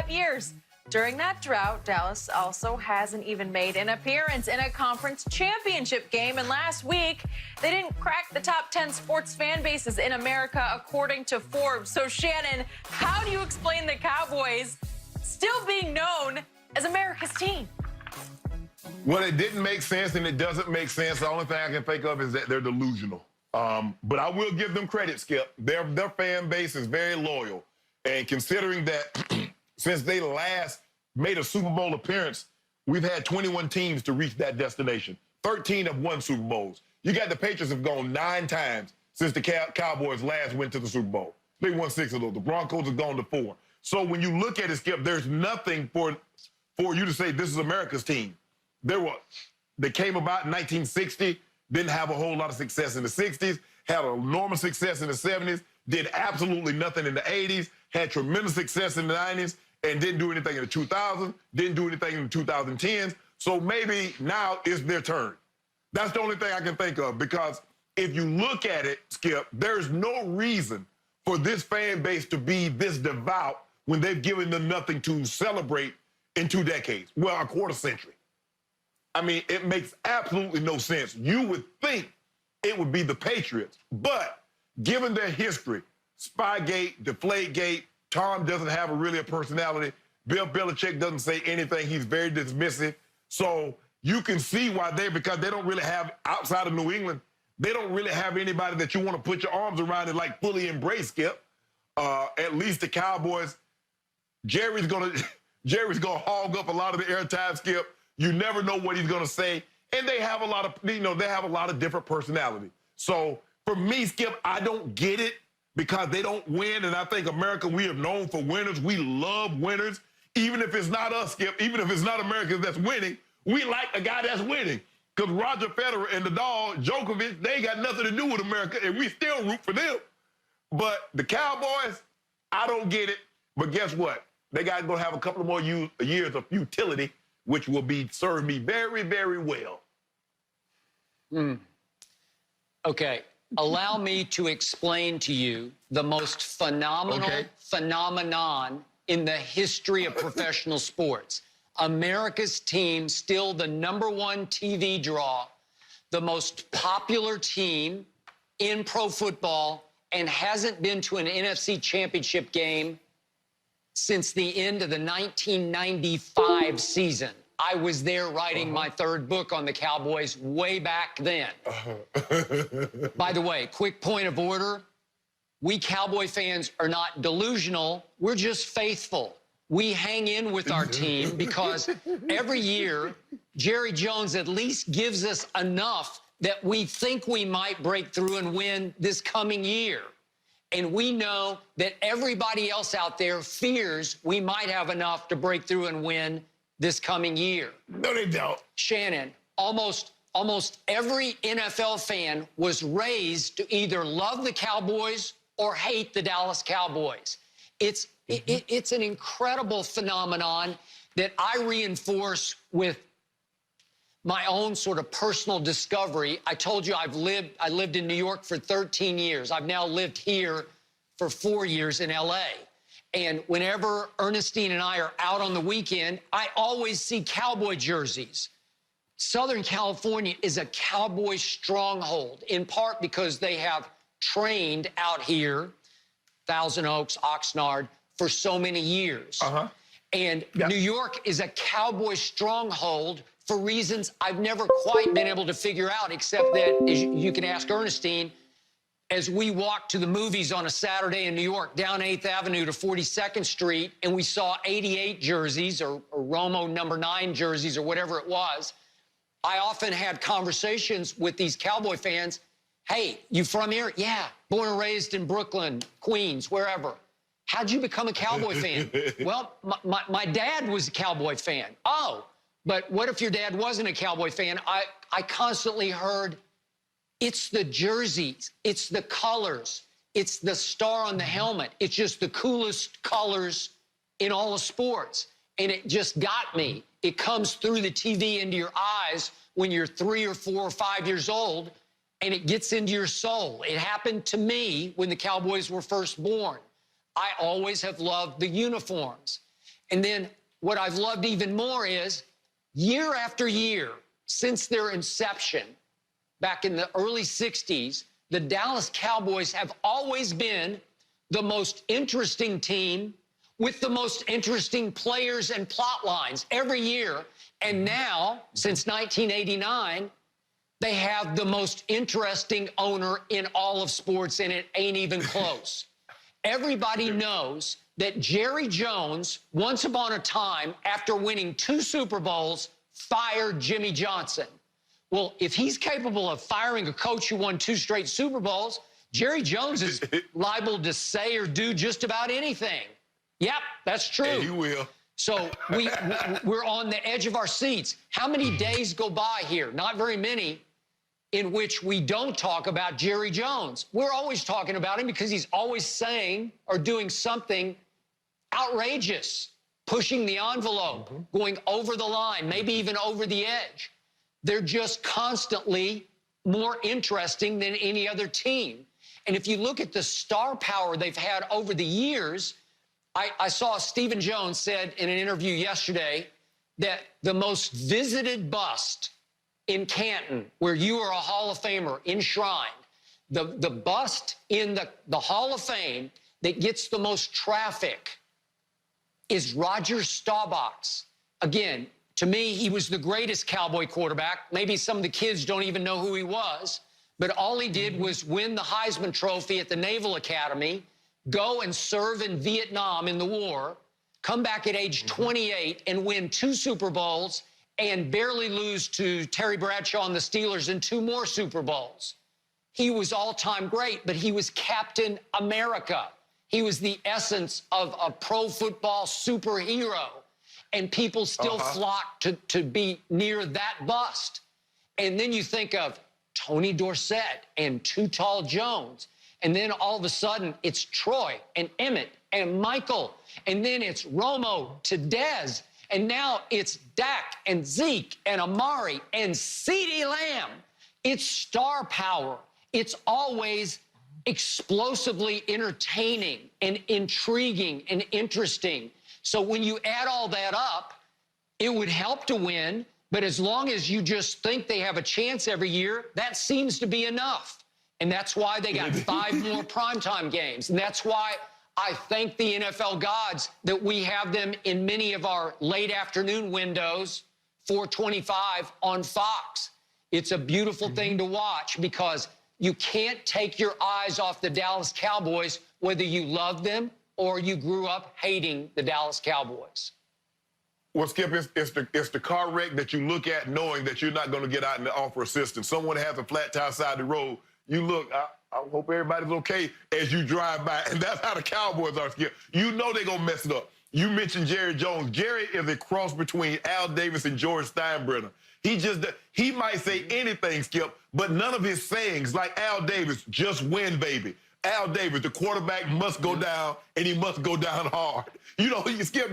5 years. During that drought, Dallas also hasn't even made an appearance in a conference championship game. And last week, they didn't crack the top 10 sports fan bases in America, according to Forbes. So, Shannon, how do you explain the Cowboys still being known as America's team? Well, it didn't make sense, and it doesn't make sense. The only thing I can think of is that they're delusional. But I will give them credit, Skip. Their fan base is very loyal. And considering that since they last made a Super Bowl appearance, we've had 21 teams to reach that destination. 13 have won Super Bowls. You got the Patriots have gone 9 times since the Cowboys last went to the Super Bowl. They won 6 of those. The Broncos have gone to 4. So when you look at it, Skip, there's nothing for you to say this is America's team. They came about in 1960, didn't have a whole lot of success in the 60s, had enormous success in the 70s, did absolutely nothing in the 80s, had tremendous success in the 90s, and didn't do anything in the 2000s, didn't do anything in the 2010s. So maybe now it's their turn. That's the only thing I can think of, because if you look at it, Skip, there's no reason for this fan base to be this devout when they've given them nothing to celebrate in 2 decades, well, a quarter century. I mean, it makes absolutely no sense. You would think it would be the Patriots, but given their history, Spygate, Deflategate, Tom doesn't have really a personality. Bill Belichick doesn't say anything. He's very dismissive. So you can see why because they don't really have, outside of New England, they don't really have anybody that you want to put your arms around and like fully embrace, Skip. At least the Cowboys, Jerry's gonna hog up a lot of the airtime, Skip. You never know what he's gonna say. And they have a lot of, different personality. So for me, Skip, I don't get it because they don't win. And I think America, we are known for winners. We love winners. Even if it's not us, Skip, even if it's not Americans that's winning, we like a guy that's winning. Because Roger Federer and the dog, Djokovic, they ain't got nothing to do with America, and we still root for them. But the Cowboys, I don't get it. But guess what? They got to go have a couple of more years of futility, which will serve me very, very well. Okay. Allow me to explain to you the most phenomenal phenomenon in the history of professional sports. America's team, still the #1 TV draw, the most popular team in pro football, and hasn't been to an NFC championship game since the end of the 1995 season. I was there writing my 3rd book on the Cowboys way back then. By the way, quick point of order. We Cowboy fans are not delusional. We're just faithful. We hang in with our team because every year, Jerry Jones at least gives us enough that we think we might break through and win this coming year. And we know that everybody else out there fears we might have enough to break through and win this coming year. No, they don't. Shannon, almost every NFL fan was raised to either love the Cowboys or hate the Dallas Cowboys. It's an incredible phenomenon that I reinforce with my own sort of personal discovery. I told you I lived in New York for 13 years. I've now lived here for 4 years in LA. And whenever Ernestine and I are out on the weekend, I always see Cowboy jerseys. Southern California is a Cowboy stronghold, in part because they have trained out here, Thousand Oaks, Oxnard, for so many years. And New York is a Cowboy stronghold for reasons I've never quite been able to figure out, except that, as you can ask Ernestine, as we walked to the movies on a Saturday in New York, down 8th Avenue to 42nd Street, and we saw 88 jerseys or Romo #9 jerseys or whatever it was, I often had conversations with these Cowboy fans. Hey, you from here? Yeah, born and raised in Brooklyn, Queens, wherever. How'd you become a Cowboy fan? Well, my dad was a Cowboy fan. Oh, but what if your dad wasn't a Cowboy fan? I constantly heard, it's the jerseys, it's the colors, it's the star on the helmet. It's just the coolest colors in all of sports. And it just got me. It comes through the TV into your eyes when you're 3 or 4 or 5 years old, and it gets into your soul. It happened to me when the Cowboys were first born. I always have loved the uniforms. And then what I've loved even more is year after year, since their inception, back in the early 60s, the Dallas Cowboys have always been the most interesting team with the most interesting players and plot lines every year. And now, since 1989, they have the most interesting owner in all of sports, and it ain't even close. Everybody knows that Jerry Jones, once upon a time, after winning 2 Super Bowls, fired Jimmy Johnson. Well, if he's capable of firing a coach who won 2 straight Super Bowls, Jerry Jones is liable to say or do just about anything. Yep, that's true. And he will. So we're on the edge of our seats. How many days go by here? Not very many, in which we don't talk about Jerry Jones. We're always talking about him because he's always saying or doing something outrageous, pushing the envelope, going over the line, maybe even over the edge. They're just constantly more interesting than any other team. And if you look at the star power they've had over the years, I saw Stephen Jones said in an interview yesterday that the most visited bust in Canton, where you are a Hall of Famer enshrined, the bust in the Hall of Fame that gets the most traffic is Roger Staubach's. Again, to me, he was the greatest Cowboy quarterback. Maybe some of the kids don't even know who he was, but all he did was win the Heisman Trophy at the Naval Academy, go and serve in Vietnam in the war, come back at age 28 and win 2 Super Bowls and barely lose to Terry Bradshaw and the Steelers in 2 more Super Bowls. He was all-time great, but he was Captain America. He was the essence of a pro football superhero, and people still flock to be near that bust. And then you think of Tony Dorsett and Too Tall Jones, and then all of a sudden it's Troy and Emmett and Michael, and then it's Romo to Dez, and now it's Dak and Zeke and Amari and CeeDee Lamb. It's star power. It's always explosively entertaining and intriguing and interesting. So when you add all that up, it would help to win, but as long as you just think they have a chance every year, that seems to be enough. And that's why they got 5 more primetime games. And that's why I thank the NFL gods that we have them in many of our late afternoon windows, 4:25 on Fox. It's a beautiful thing to watch because you can't take your eyes off the Dallas Cowboys, whether you love them or you grew up hating the Dallas Cowboys. Well, Skip, it's the car wreck that you look at knowing that you're not going to get out and offer assistance. Someone has a flat tire side of the road. You look, I hope everybody's okay as you drive by. And that's how the Cowboys are, Skip. You know they're going to mess it up. You mentioned Jerry Jones. Jerry is a cross between Al Davis and George Steinbrenner. He might say anything, Skip, but none of his sayings, like Al Davis, just win, baby. Al Davis, the quarterback must go down, and he must go down hard. You know, Skip,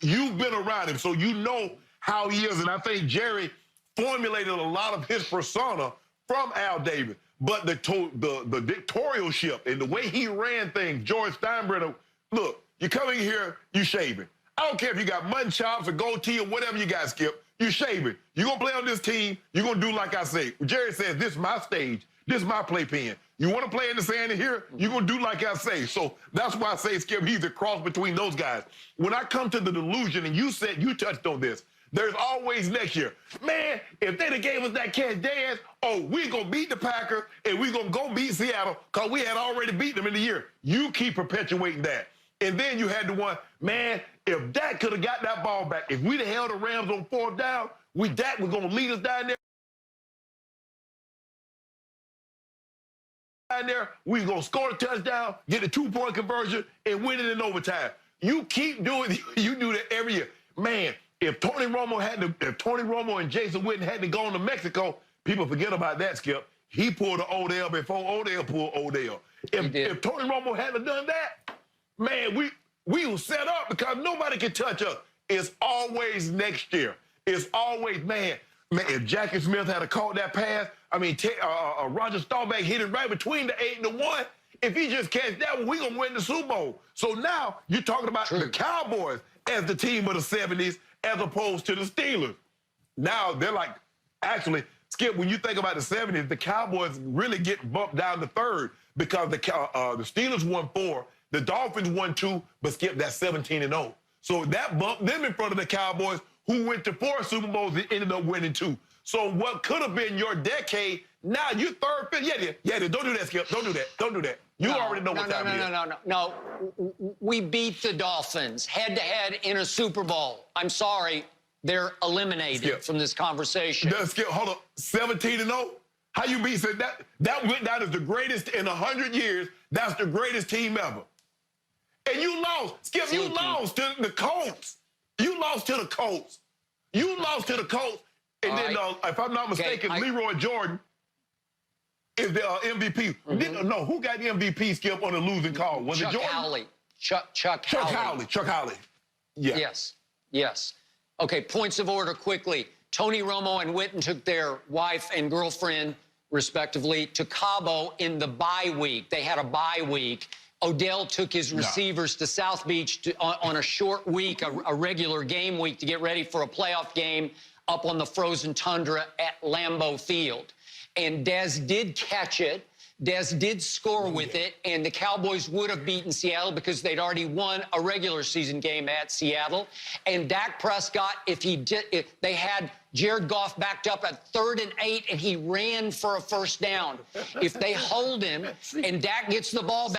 you've been around him, so you know how he is. And I think Jerry formulated a lot of his persona from Al Davis. But the dictatorship and the way he ran things, George Steinbrenner, look, you come in here, you shaving. I don't care if you got mutton chops or goatee or whatever you got, Skip. You shaving. You're going to play on this team. You're going to do like I say. Jerry says, this is my stage. This is my playpen. You want to play in the sand in here? You're going to do like I say. So that's why I say, Skip, he's a cross between those guys. When I come to the delusion, and you said, you touched on this, there's always next year. Man, if they'd have gave us that catch dance, oh, we're going to beat the Packers, and we're going to go beat Seattle because we had already beat them in the year. You keep perpetuating that. And then you had the one, man, if Dak could have got that ball back, if we'd have held the Rams on 4th down, Dak was going to lead us down there. We was going to score a touchdown, get a 2-point conversion, and win it in overtime. You keep doing, you do that every year. Man, if Tony Romo and Jason Witten hadn't gone to Mexico, people forget about that, Skip. He pulled the Odell before Odell pulled Odell. If Tony Romo hadn't done that, man, we were set up because nobody can touch us. It's always next year. It's always, man, if Jackie Smith had caught that pass, I mean, Roger Staubach hit it right between the 8 and the 1. If he just catch that one, we're going to win the Super Bowl. So now you're talking about the Cowboys. as the team of the 70s as opposed to the Steelers. Now they're like, actually, Skip, when you think about the 70s, the Cowboys really get bumped down to third because the Steelers won 4, the Dolphins won 2, but Skip, that's 17-0. So that bumped them in front of the Cowboys, who went to 4 Super Bowls and ended up winning 2. So what could have been your decade, now you third, fifth. Yeah, don't do that, Skip. Don't do that. You already know what time it is. No. We beat the Dolphins head-to-head in a Super Bowl. I'm sorry. They're eliminated from this conversation. Skip, hold up. 17-0? How you beat that? That went down as the greatest in 100 years. That's the greatest team ever. And you lost. Skip, you lost to the Colts. You lost to the Colts. And then, if I'm not mistaken, Leroy Jordan is the MVP. No, who got the MVP, Skip, on the losing call? Was it Jordan? Howley. Chuck Howley. Chuck Howley. Yeah. Yes. Okay, points of order quickly. Tony Romo and Witten took their wife and girlfriend, respectively, to Cabo in the bye week. They had a bye week. Odell took his receivers to South Beach on a short week, a regular game week, to get ready for a playoff game up on the frozen tundra at Lambeau Field. And Dez did catch it. Dez did score with it, and the Cowboys would have beaten Seattle because they'd already won a regular season game at Seattle. And Dak Prescott, if they had Jared Goff backed up at 3rd and 8, and he ran for a first down. If they hold him and Dak gets the ball back,